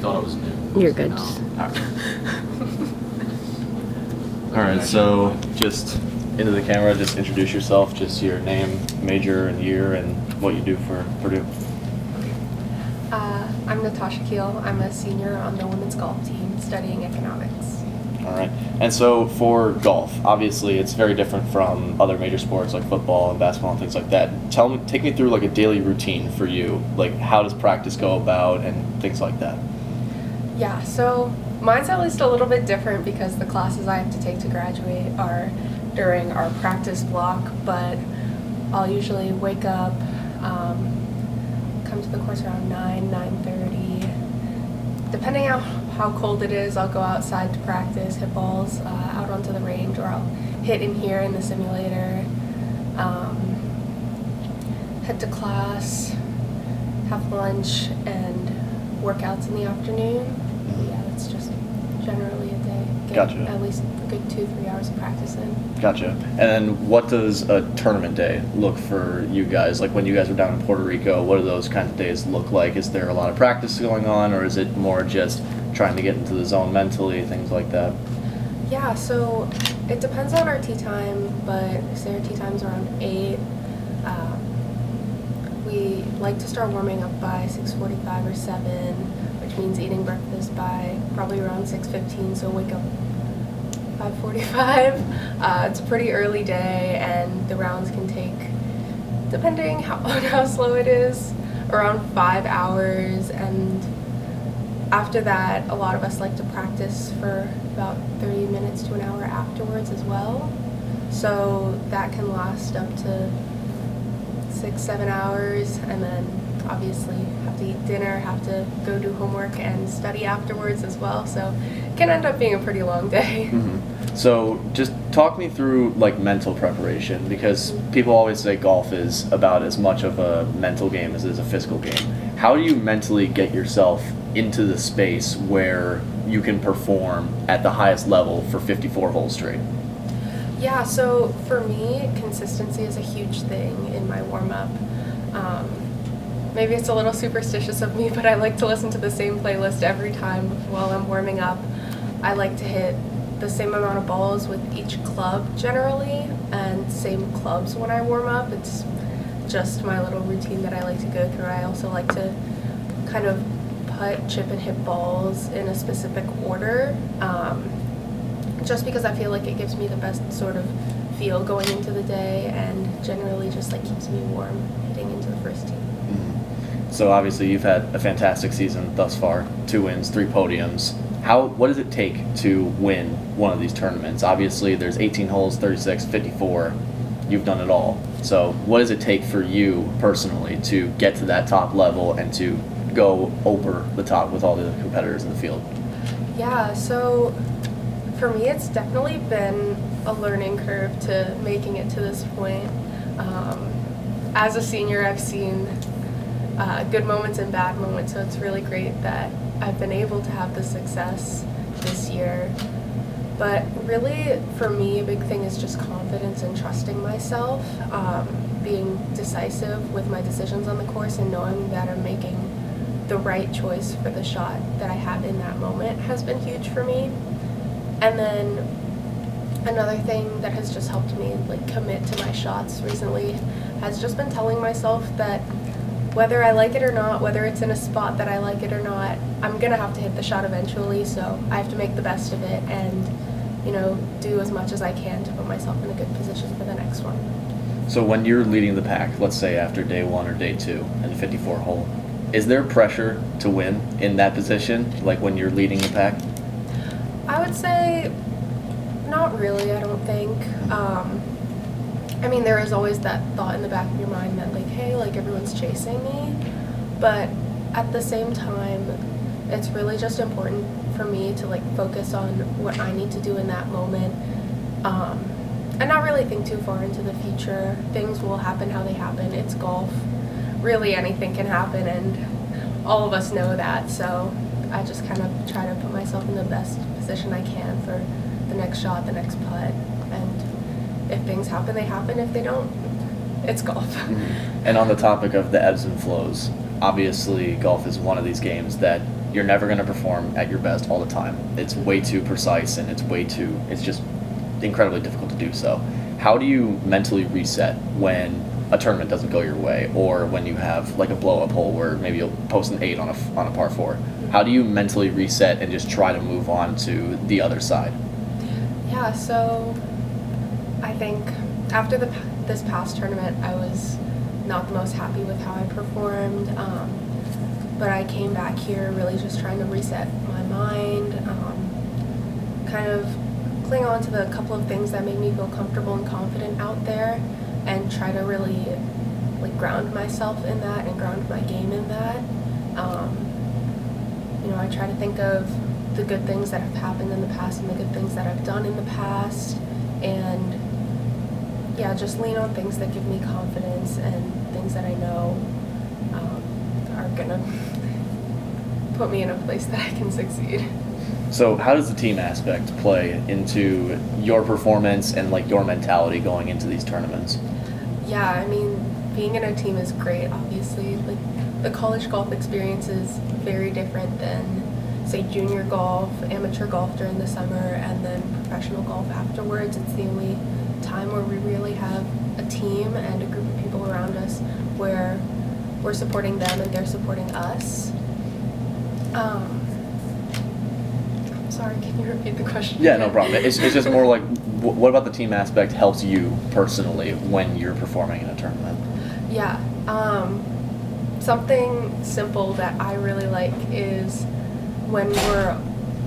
thought it was new. You're good. All right, so just into the camera, just introduce yourself, just your name, major, and year, and what you do for Purdue. I'm Natasha Kiel. I'm a senior on the women's golf team studying economics. All right, and so for golf, obviously it's very different from other major sports like football and basketball and things like that. Take me through like a daily routine for you. Like how does practice go about and things like that? Yeah, so mine's at least a little bit different because the classes I have to take to graduate are during our practice block, but I'll usually wake up, come to the course around 9:30. Depending on how cold it is, I'll go outside to practice, hit balls out onto the range, or I'll hit in here in the simulator, head to class, have lunch, and workouts in the afternoon. Yeah, that's just generally a day. Get Gotcha. At least a good 2-3 hours of practice in. Gotcha. And then what does a tournament day look for you guys? Like when you guys are down in Puerto Rico, what do those kinds of days look like? Is there a lot of practice going on, or is it more just trying to get into the zone mentally, things like that? Yeah, so it depends on our tea time, but say our tea time's around 8. We like to start warming up by 6:45 or 7, which means eating breakfast by probably around 6:15, so wake up 5:45. It's a pretty early day, and the rounds can take, depending on how slow it is, around 5 hours. And after that, a lot of us like to practice for about 30 minutes to an hour afterwards as well. So that can last up to 6-7 hours, and then obviously have to eat dinner, have to go do homework and study afterwards as well. So it can end up being a pretty long day. Mm-hmm. So just talk me through like mental preparation, because people always say golf is about as much of a mental game as it is a physical game. How do you mentally get yourself into the space where you can perform at the highest level for 54 holes straight? Yeah, so for me, consistency is a huge thing in my warm-up. Maybe it's a little superstitious of me, but I like to listen to the same playlist every time while I'm warming up. I like to hit the same amount of balls with each club generally, and same clubs when I warm up. It's just my little routine that I like to go through. I also like to kind of putt, chip, and hit balls in a specific order. Just because I feel like it gives me the best sort of feel going into the day, and generally just like keeps me warm heading into the first tee. Mm-hmm. So obviously you've had a fantastic season thus far, 2 wins, 3 podiums. What does it take to win one of these tournaments? Obviously there's 18 holes, 36, 54. You've done it all. So what does it take for you personally to get to that top level and to go over the top with all the other competitors in the field? Yeah, so for me, it's definitely been a learning curve to making it to this point. As a senior, I've seen good moments and bad moments, so it's really great that I've been able to have the success this year. But really, for me, a big thing is just confidence and trusting myself, being decisive with my decisions on the course, and knowing that I'm making the right choice for the shot that I have in that moment has been huge for me. And then another thing that has just helped me like commit to my shots recently has just been telling myself that whether I like it or not, whether it's in a spot that I like it or not, I'm gonna have to hit the shot eventually, so I have to make the best of it and, do as much as I can to put myself in a good position for the next one. So when you're leading the pack, let's say after day 1 or day 2 in the 54 hole, is there pressure to win in that position, like when you're leading the pack? I would say not really, I don't think. There is always that thought in the back of your mind that like, hey, like everyone's chasing me. But at the same time, it's really just important for me to like focus on what I need to do in that moment. And not really think too far into the future. Things will happen how they happen. It's golf. Really anything can happen, and all of us know that. So I just kind of try to put myself in the best position I can for the next shot, the next putt, and if things happen, they happen. If they don't, it's golf. Mm-hmm. And on the topic of the ebbs and flows, obviously golf is one of these games that you're never going to perform at your best all the time. It's way too precise and it's just incredibly difficult to do so. How do you mentally reset when a tournament doesn't go your way, or when you have like a blow up hole where maybe you'll post an 8 on a par 4? How do you mentally reset and just try to move on to the other side? Yeah, so I think after this past tournament, I was not the most happy with how I performed, but I came back here really just trying to reset my mind, kind of cling on to the couple of things that made me feel comfortable and confident out there, and try to really like ground myself in that and ground my game in that. I try to think of the good things that have happened in the past and the good things that I've done in the past, and yeah, just lean on things that give me confidence and things that I know are gonna put me in a place that I can succeed. So how does the team aspect play into your performance and like your mentality going into these tournaments? Yeah, I mean, being in a team is great, obviously. Like, the college golf experience is very different than, say, junior golf, amateur golf during the summer, and then professional golf afterwards. It's the only time where we really have a team and a group of people around us where we're supporting them and they're supporting us. Sorry, can you repeat the question? Yeah, no problem. It's just more like, what about the team aspect helps you personally when you're performing in a tournament? Yeah, something simple that I really like is when we're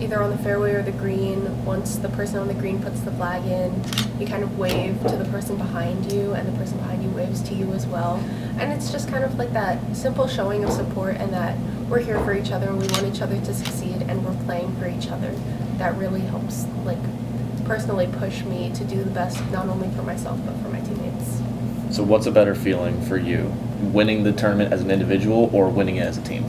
either on the fairway or the green, once the person on the green puts the flag in, you kind of wave to the person behind you, and the person behind you waves to you as well. And it's just kind of like that simple showing of support, and that we're here for each other and we want each other to succeed and we're playing for each other. That really helps, like, personally push me to do the best, not only for myself but for my teammates. So what's a better feeling for you, winning the tournament as an individual or winning it as a team?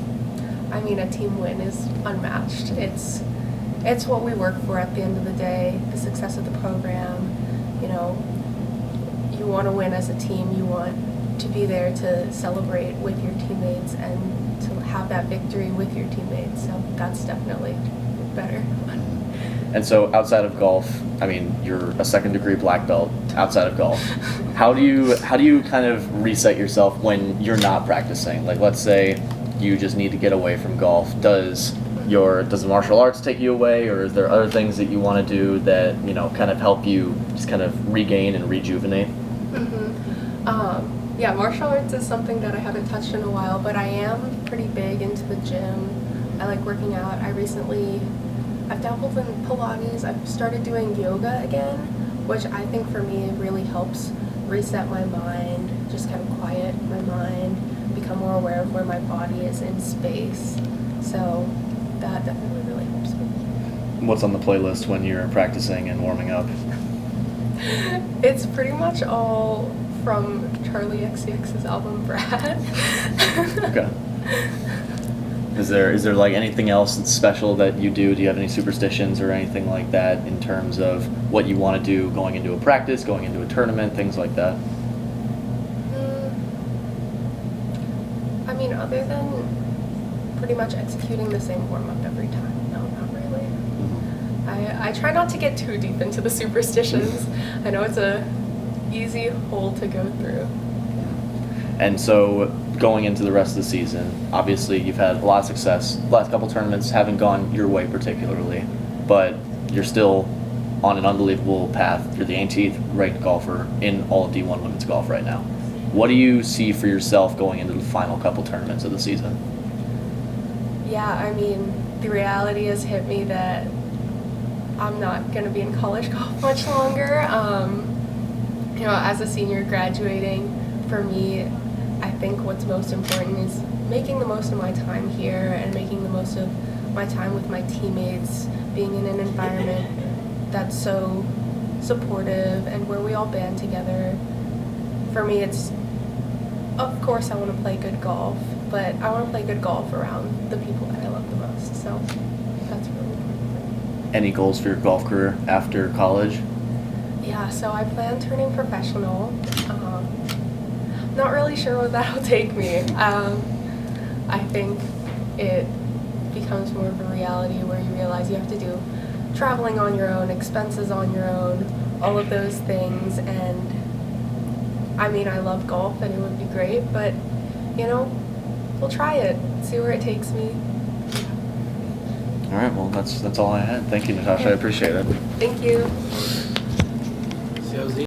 I mean, a team win is unmatched. It's what we work for at the end of the day, the success of the program. You want to win as a team. You want to be there to celebrate with your teammates and to have that victory with your teammates. So that's definitely better. And so outside of golf, I mean, you're a second-degree black belt outside of golf. How do you kind of reset yourself when you're not practicing? Like, let's say you just need to get away from golf. Does the martial arts take you away, or is there other things that you want to do that, kind of help you just kind of regain and rejuvenate? Yeah, martial arts is something that I haven't touched in a while, but I am pretty big into the gym. I like working out. I've dabbled in Pilates. I've started doing yoga again, which I think for me really helps reset my mind, just kind of quiet my mind, become more aware of where my body is in space. So that definitely really helps me. What's on the playlist when you're practicing and warming up? It's pretty much all from Charlie XCX's album Brad. Okay. Is there like anything else that's special that you do? Do you have any superstitions or anything like that in terms of what you want to do going into a practice, going into a tournament, things like that? I mean, other than pretty much executing the same warm-up every time, no, not really. I try not to get too deep into the superstitions. I know it's a easy hole to go through. And so going into the rest of the season, obviously you've had a lot of success. The last couple tournaments haven't gone your way particularly, but you're still on an unbelievable path. You're the 18th ranked golfer in all of D1 women's golf right now. What do you see for yourself going into the final couple tournaments of the season? Yeah, I mean, the reality has hit me that I'm not going to be in college golf much longer. As a senior graduating, for me, I think what's most important is making the most of my time here and making the most of my time with my teammates, being in an environment that's so supportive and where we all band together. For me, it's, of course, I want to play good golf, but I want to play good golf around the people that I love the most. So that's really important for me. Any goals for your golf career after college? Yeah, so I plan turning professional. Not really sure where that'll take me. I think it becomes more of a reality where you realize you have to do traveling on your own, expenses on your own, all of those things. And I mean, I love golf and it would be great, but you know, we'll try it, see where it takes me. All right, well, that's all I had. Thank you, Natasha. I appreciate it. Thank you. CLZ.